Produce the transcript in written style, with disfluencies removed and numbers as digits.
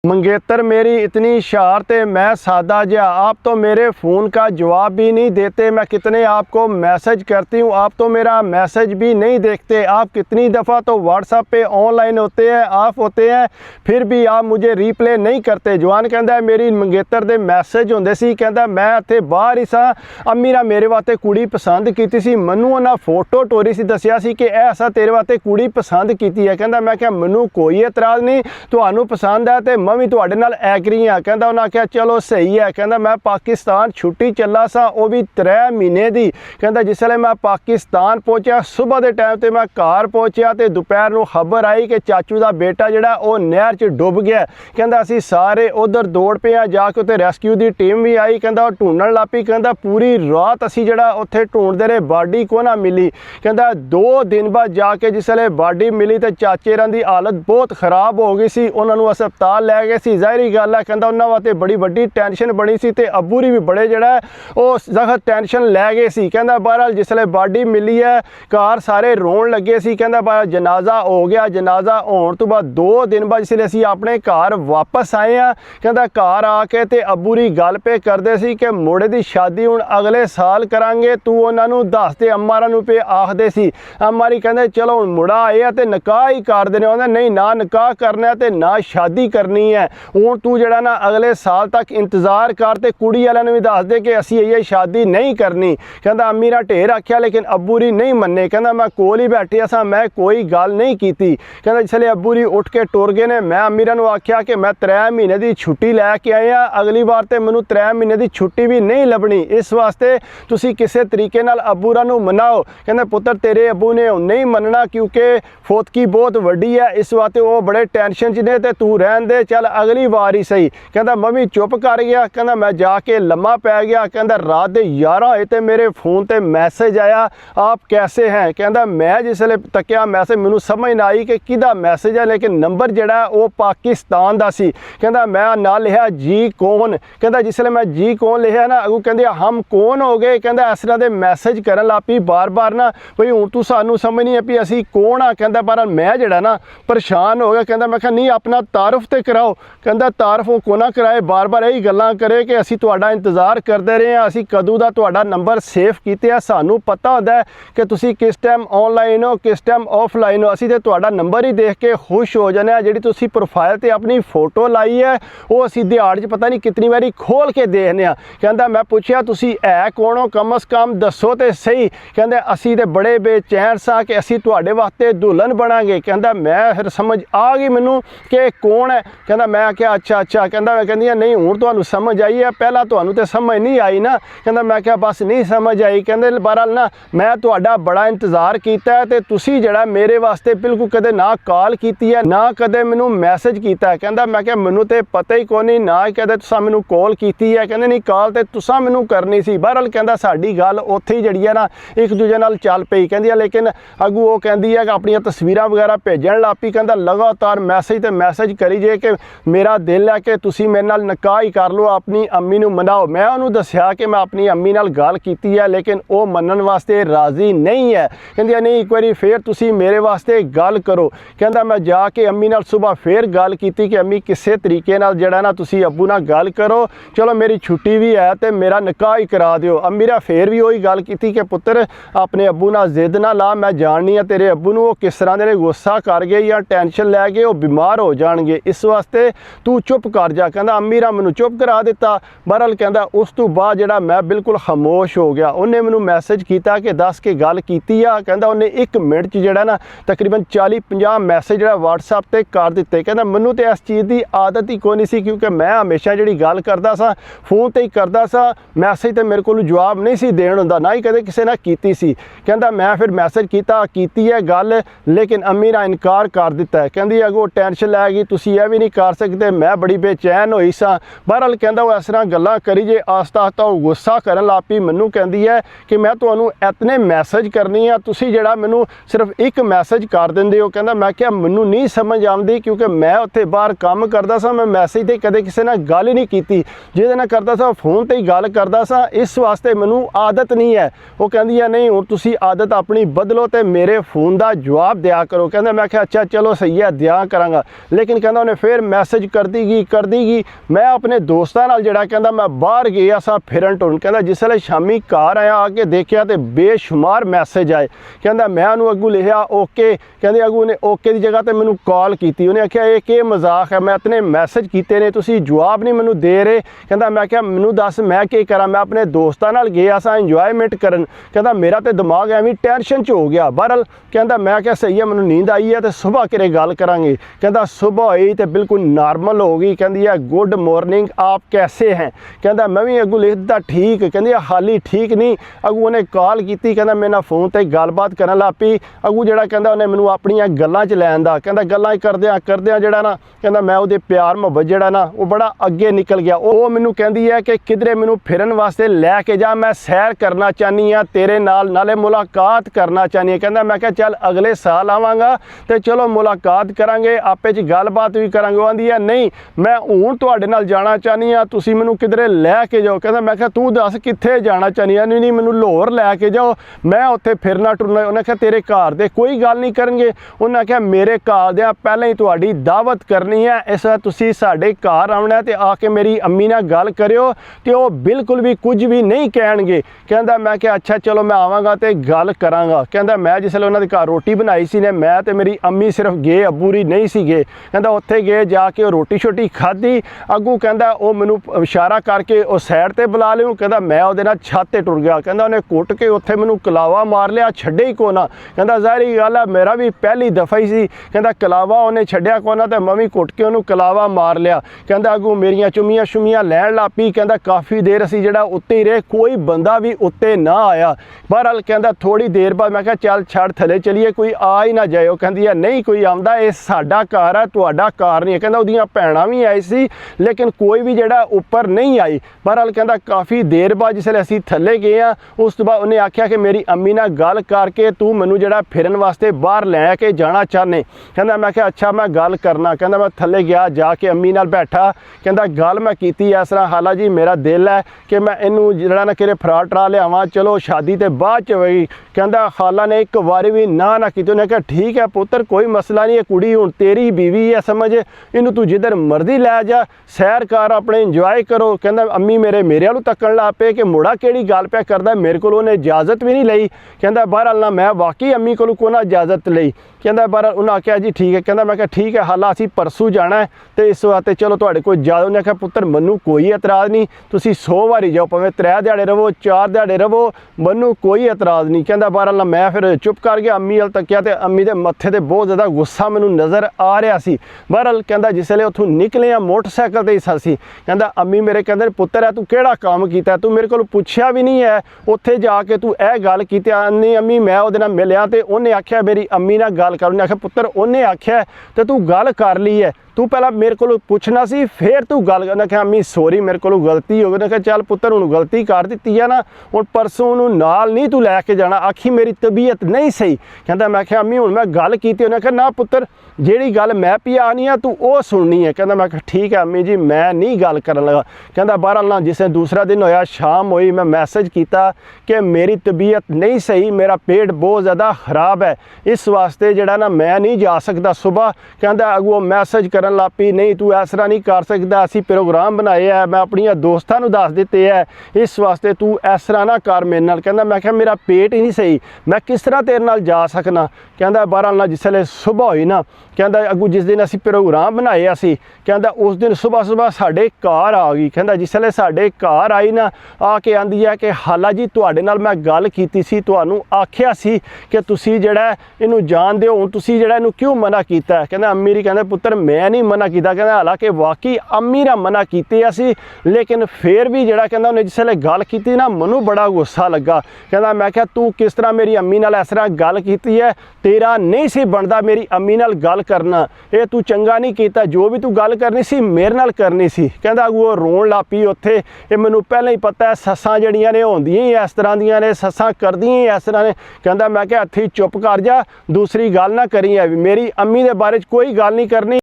मंगेतर मेरी इतनी शरारत है, मैं सादा जा, आप तो मेरे फ़ोन का जवाब भी नहीं देते। मैं कितने आपको मैसेज करती हूँ, आप तो मेरा मैसेज भी नहीं देखते। आप कितनी दफ़ा तो व्हाट्सएप पे ऑनलाइन होते हैं, ऑफ होते हैं, फिर भी आप मुझे रीप्ले नहीं करते। जवान कहता है मेरी मंगेतर दे मैसेज होंदे सी, कहता मैं इत्थे बाहर ही सा, अम्मी ने मेरे वास्ते कुड़ी पसंद की सी, मनु उन्हें फोटो टोरी सी दसिया सी कि ऐसा तेरे वास्ते कुड़ी पसंद की है। कहता मैं क्या मैनू कोई एतराज़ नहीं, तुहानू पसंद है तो मैं भी तुहाडे नाल एग्री हाँ। कहता उन्हें आख्या चलो सही है। कहता मैं पाकिस्तान छुट्टी चला सा, वो भी 3 महीने की। कहता जिसले मैं पाकिस्तान पहुंचा सुबह के टाइम ते मैं घर पहुंचा तो दोपहर को खबर आई कि चाचू का बेटा जिहड़ा वो नहर च डुब गया। कहता असी सारे उधर दौड़ पे जाके उत्थे रेस्क्यू की टीम भी आई। कहता ढूंढन लग पई। कहता पूरी रात असी जिहड़ा उत्थे ढूंढते रहे, बॉडी को ना मिली। कहता 2 दिन बाद जाके जिसले बॉडी मिली तो चाचे की हालत बहुत खराब हो गई सी, उन्होंने अस्पताल लै गए सी। ज़ाहिरी गल है, कहता उन्होंने वास्ते बड़ी वड्डी टेंशन बनी सी ते अब्बू री भी बड़े जिहड़ा वो सख्त टेंशन लै गए सी। कहता बहरहाल जिसले बॉडी मिली है घर सारे रोन लगे सी। कहता बहरहाल जनाजा हो गया। जनाजा होने तो बाद 2 दिन बाद जिसले असी अपने घर वापस आए हैं, कहता घर आके ते अब्बू री गल पे करते सी कि मुड़े की शादी हुण अगले साल करांगे, तू उन्होंने दस दे। अम्मा नूं पे आखदे सी, अम्मा री कहते चलो हुण मुड़ा आया तो निकाह ही कर देने। उन्हें नहीं ना निकाह करना तो ना शादी करनी है, हुण तू जिहड़ा ना अगले साल तक इंतज़ार कर ते कुड़ी वालिआं नूं भी दस दे कि असी ये शादी नहीं करनी। कहता अम्मी ने ढेर आख्या लेकिन अब्बू री नहीं मन्ने। कहता मैं कोल ही बैठिया सा, मैं कोई गल नहीं की। कहता जिसले अब्बू री उठ के टुर गए ने, मैं अम्मी नूं आख्या कि मैं 3 महीने की छुट्टी लैके आया, अगली बार तो मैनूं 3 महीने की छुट्टी भी नहीं लभनी, इस वास्ते तुसी किसी तरीके नाल अब्बू नूं मनाओ। कहते पुत्र तेरे अब्बू ने नहीं मनना क्योंकि फोतकी बहुत वड्डी है, इस वास्ते वो बड़े टेंशन च ने ते तू रहन दे, चल अगली बार ही सही। कहता मैं भी चुप कर गया। कहता मैं जाके लम्मा पै गया। कहता रात के 11 होए तो मेरे फोन ते मैसेज आया, आप कैसे हैं। कहता मैं जिसले तकिया मैसेज मैनू समझ ना आई कि किदा मैसेज है, लेकिन नंबर जिहड़ा वो पाकिस्तान दा सी। कहता मैं नाल लिखा जी कौन। कहता जिसले मैं जी कौन लिखा ना, अगू कहते हम कौन हो गए। कहता इस तरह के मैसेज करन लग पई बार बार ना, भाई हुण तू सानू समझ नहीं है भी असी कौन आ। कहता पर मैं जिहड़ा ना परेशान हो गया। कहता मैं कहा नहीं अपना तारुफ तो कराओ। कहता तारुफ वो को ना कराए, बार बार यही गल्लां करे कि असी तुहाडा इंतज़ार करते रहे हैं, असी कदों दा तुहाडा नंबर सेव कीते, सानू पता होंदा है कि तुसी किस टाइम ऑनलाइन हो किस टाइम ऑफलाइन हो। असी तो तुहाडा नंबर ही देख के खुश हो जाने। जिहड़ी तुसी प्रोफाइल ते अपनी फोटो लाई है वो असी दिहाड़ च पता नहीं कितनी बारी खोल के देखने। कहता मैं पूछया तुसी है कौन हो, कम अज़ कम दसो तो सही। कहते असी तो बड़े बेचैन सा कि असी तुहाडे वास्ते दुल्हन बनांगे। कहता मैं फिर समझ आ गई मैनू कि कौन है। कहता मैं क्या अच्छा। कहता मैं कहंदी नहीं हुण तुहानू समझ आई है, पहला तुहानू तो समझ नहीं आई ना। कहता मैं क्या बस नहीं समझ आई। कहते बहरहाल ना मैं तुहाडा बड़ा इंतज़ार किया है ते तुसी जिहड़ा मेरे वास्ते बिल्कुल कदे ना कॉल की है ना कदे मैनू मैसेज किया। कहता मैं क्या मैनू तो पता ही कोई नहीं, ना ही कदे तुसां मैनू कॉल की है। कहते नहीं कॉल तो तुसां मैनू करनी सी। बहरहाल कहता साडी गल उत्थे ही जिहड़ी है ना एक दूजे नाल चल पई। कहंदी लेकिन अगू वो कहंदी है कि अपनियां तस्वीरां वगैरह भेजण लग पई। कहता लगातार मैसेज ते मैसेज करी जे कि मेरा दिल है कि तुसी मेरे नाल निकाह ही कर लो, अपनी अम्मी नूं मनाओ। मैं उन्होंने दस्या कि मैं अपनी अम्मी नाल गल कीती है लेकिन वो मनन वास्ते राज़ी नहीं है। कहंदी नहीं एक बारी फिर तुसी मेरे वास्ते गल करो। कहता मैं जाके अम्मी नाल सुबह फिर गल कीती कि अम्मी किसी तरीके नाल जिहड़ा ना तुसी अब्बू नाल गल करो, चलो मेरी छुट्टी भी है तो मेरा निकाह ही करा दिओ। अम्मी ने फिर भी वही गल कीती कि पुत्र अपने अब्बू नाल जिद ना ला, मैं जाननी है तेरे अब्बू नूं वो किस तरह दे गुस्सा कर गए या टेंशन लै गए, वो बीमार हो जाएंगे, इस वास्ते तू चुप कर जा। कहता अम्मी ने मैनू चुप करा दिता। बहरहाल कहता उस तो बाद जिहड़ा मैं बिल्कुल खामोश हो गया। उन्हें मैनू मैसेज किया कि दस के गल कीती आ। कहता उन्हें 1 मिनट च जिहड़ा ना तकरीबन 40-50 मैसेज जिहड़ा व्हाट्सएप ते कर दिते। कहता मैनू तो इस चीज़ की आदत ही कोई नहीं सी क्योंकि मैं हमेशा जिहड़ी गल करदा सा फोन ते ही करदा सा, मैसेज तो मेरे को जवाब नहीं सी देण हुंदा, ना ही कदे किसी ने कीती सी। कहता मैं फिर मैसेज किया कीती है गल, लेकिन अम्मी ने इनकार कर दिता है। कहंदी अगो टेंशन लै गई, तुसी यह भी नहीं कर सकते, मैं बड़ी बेचैन होई सा। बहरहाल कहता वो इस तरह गल्लां करी जे आस्ता आस्ता वो गुस्सा करन लग पई। मैनू कहंदी है कि मैं तुहानू इतने मैसेज करनी है, तुसी जिहड़ा मैनू सिर्फ 1 मैसेज कर दिंदे हो। कहंदा मैं क्या मैनू नहीं समझ आउंदी क्योंकि मैं उत्थे बाहर काम करदा सा, मैं मैसेज ते कदे किसी नाल गल ही नहीं कीती, जिहदे नाल करदा सा फोन ते ही गल करदा सा, इस वास्ते मैनू आदत नहीं है। वो कहंदी है नहीं हुण तुसी आदत अपनी बदलो ते मेरे फोन का जवाब दिया करो। कहंदा मैं क्या अच्छा चलो सही है दिया करांगा। लेकिन कहंदा उन्हें फिर मैसेज करदी गई मैं अपने दोस्तां नाल जिहड़ा कहंदा मैं बाहर गया सा फिरन टुरन कहंदा जिसले शामी घर आया आके देखिया तो बेशुमार मैसेज आए कहंदा मैं उन्होंने अगू लिखिया ओके कहंदे अगू ने ओके की जगह तो मैनू कॉल की उन्हें आख्या ये कि मजाक है मैं इतने मैसेज किए ने तुसीं जवाब नहीं मैनू दे रहे कहंदा मैं क्या मैनू दस मैं की करा मैं अपने दोस्तां नाल गया सा इंजॉयमेंट करन कहंदा मेरा तो दिमाग एवं टेंशन च हो गया बहरहाल कहंदा मैं क्या सही है मैनू नींद आई है तो सुबह किरे गल करांगे कहंदा सुबह हुई तो बिल्कुल नॉर्मल हो गई कहंदी है गुड मॉर्निंग आप कैसे हैं कहंदा मैं भी अगू लिख दिता ठीक कहंदी हाली ठीक नहीं अगू उन्हें कॉल की कहंदा मेरे नाल फोन ते गलबात करन लग पई अगू जिहड़ा कहंदा उन्हें मैनू अपनियां गल्लां च लैण दा कहंदा गल्लां करदियां जिहड़ा ना कहंदा मैं उहदे प्यार मुहब्बत जिहड़ा ना वो बड़ा अगे निकल गया वो मैनू कहंदी है कि किधरे मैनू फिरन वास्ते लैके जा मैं सैर करना चाहनी हाँ तेरे नाल नाले मुलाकात करना चाहनी है कहंदा मैं क्या चल अगले साल आवांगा तो चलो मुलाकात करांगे आपे च गलबात भी करांगे वो आंदी है नहीं मैं हुण तुहाडे नाल जाना चाहनी हाँ तुसीं मैनू किधरे लैके जाओ कहंदा मैं क्या तू दस कित्थे जाना चाहनी है नहीं मैनू लाहौर लैके जाओ मैं उत्थे फिरना टुरना उन्हें क्या तेरे घर दे कोई गल नहीं करनगे उन्हें क्या मेरे घर दे पहले ही तुहाडी दावत करनी है इस तुसीं साडे घर आउणा ते आके मेरी अम्मी नाल गल करियो ते वो बिल्कुल भी कुछ भी नहीं कहणगे कहंदा मैं क्या अच्छा चलो मैं आवांगा ते गल करांगा कहंदा मैं जिसले उन्हां दे घर रोटी बनाई सी ने मैं ते मेरी अम्मी सिर्फ गए अबूरी नहीं सी गए कहंदा उत्थे गए जाके रोटी छोटी खाधी अगू कहंदा वो मैनू इशारा करके वो साइड ते बुला लियो कहंदा मैं उहदे नाल छत ते टुर गया कहंदा उन्हें कुट के उत्थे मैनू कलावा मार लिया छड्डे ही कोना कहंदा ज़ाहिरी गल है मेरा भी पहली दफ़ा ही सी कहंदा कलावा उन्हें छड्डिया कोना ते मैं भी कुट के उन्होंने कलावा मार लिया कहंदा अगू मेरियां चुम्मियां शुमियां लैण लग पई कहंदा काफ़ी देर असीं जिहड़ा उत्ते ही रहे कोई बंदा भी उत्ते ना आया बहरहाल कहंदा थोड़ी देर बाद मैं कहा चल छड़ थले चलीए कोई आ ही ना जाए कहंदी है नहीं कोई आंदा ये साडा घर है तुहाडा घर नहीं है कहंदा उहदियां भैणां भी आई सी लेकिन कोई भी जिहड़ा उपर नहीं आई बहरहाल कहंदा काफ़ी देर बाद जिसले असीं थले गए हाँ उस तो बाद उन्हें आख्या कि मेरी अम्मी नाल गल करके तू मैनू जिहड़ा फिरन वास्ते बाहर लैके जाना चाहने कहंदा मैं क्या अच्छा मैं गल करना कहंदा मैं थले गया जाके अम्मी नाल बैठा कहंदा गल मैं कीती इस तरह हाला जी मेरा दिल है कि मैं इनू जिहड़ा ना किरे फरा टरा लियावां चलो शादी ते बाद च होई कहंदा खाला ने एक बारी भी ना कीती उन्हें कहा ठीक है पुत्र कोई मसला नहीं है कुड़ी हुण तेरी बीवी है समझ इनू तू जिधर मर्जी लै जा सैर कर अपने इंजॉय करो कहंदा अम्मी मेरे वालों तकन लग पे कि मुड़ा किहड़ी गल पिया करदा मेरे को उन्हें इजाजत भी नहीं लई कहंदा बहरहाल ना मैं वाकई अम्मी को कोना इजाजत लई कहंदा बहरहाल उन्हें आख्या जी ठीक है कहंदा मैं कहा ठीक है हाला असीं परसों जाना है तो इस वास्ते चलो तुहाडे कोल इजाजत उन्हें आख्या पुत्र मैनू कोई एतराज़ नहीं तुसीं 100 वारी जाओ भावें 3 दिहाड़े रवो 4 दिहाड़े रवो मैनू कोई एतराज़ नहीं कहंदा बहरहाल ना मैं फिर चुप कर गया अम्मी अल तकिया तो अम्मी के मत्थे ते बहुत ज़्यादा गुस्सा मैनू नज़र आ रहा सी बहरहाल कहंदा जिसले उत्थों निकले मोटरसाइकिल ते ही सी कहंदा अम्मी मेरे कहंदे पुत्र है तू किहड़ा काम कीता तू मेरे को पुछया भी नहीं है उत्थे जाके तू यह गल की नहीं अम्मी मैं उहदे नाल मिलिया तो उन्हें आख्या मेरी अम्मी नाल गल कर उन्हें आख्या पुत्र उन्हें आख्या तो तू गल कर ली है तू पहला मेरे को पुछना सी फिर तू गल करना कि अम्मी सॉरी मेरे को गलती हो गई उन्हें चल पुत्र हुण गलती कर दी है ना हुण परसों उन्होंने नाल नहीं तू लैके जाना आखी मेरी तबीयत नहीं सही कहंदा मैं आख्या अम्मी हुण मैं गल की उन्हें आख्या ना पुत्र जिहड़ी गल मैं पिया आनी है तू वो सुननी है कहंदा मैं ठीक है अम्मी जी मैं नहीं गल करन लगा कहंदा बहरहाल ना जिस दूसरा दिन होया शाम हुई मैं मैसेज किया कि मेरी तबीयत नहीं सही मेरा पेट बहुत ज़्यादा खराब है इस वास्ते जिहड़ा ना मैं नहीं जा सकता सुबह कहंदा अगो मैसेज करन लग पई नहीं तू इस तरह नहीं कर सकता असीं प्रोग्राम बनाए है मैं अपनियां दोस्तां नूं दस दित्ते है इस वास्ते तू इस तरह ना कर मेरे नाल कहंदा मैं क्या मेरा पेट ही नहीं सही मैं किस तरह तेरे नाल जा सकना कहंदा बहरहाल ना जिसले सुबह हुई ना कहंदा अगू जिस दिन असीं प्रोग्राम बनाए असीं कहंदा उस दिन सुबह सुबह साडे घर आ गई कहंदा जिसले साडे घर आई ना आके आंदी है कि हाला जी तुहाडे नाल मैं गल कीती सी तुहानूं आख्या सी कि तुसीं जिहड़ा इहनूं जाण दिओ हुण तुसीं जिहड़ा इहनूं क्यों मना कीता कहंदा अम्मी री कहंदा पुत्र मैं नहीं मना कीता कहंदा हालांकि वाकई अम्मी ने मना कीती असी लेकिन फिर भी जिहड़ा कहंदा उन्हें जिसले गल कीती ना मैनूं बड़ा गुस्सा लगा कहंदा मैं क्या तू किस तरह मेरी अम्मी नाल इस तरह गल कीती है तेरा नहीं सी बनदा मेरी अम्मी नाल गल करना ये तू चंगा नहीं कीता जो भी तू गल करनी सी मेरे नाल करनी सी कहंदा वो रोण लग पई उत्थे ये मैनूं पहले ही पता है सस्सां जड़ियां ने होंदियां ही इस तरह दियां ने सस्सां करदियां ही इस तरह ने कहंदा मैं क्या हत्थी चुप कर जा दूसरी गल ना करी है मेरी अम्मी दे बारे च कोई गल नहीं करनी।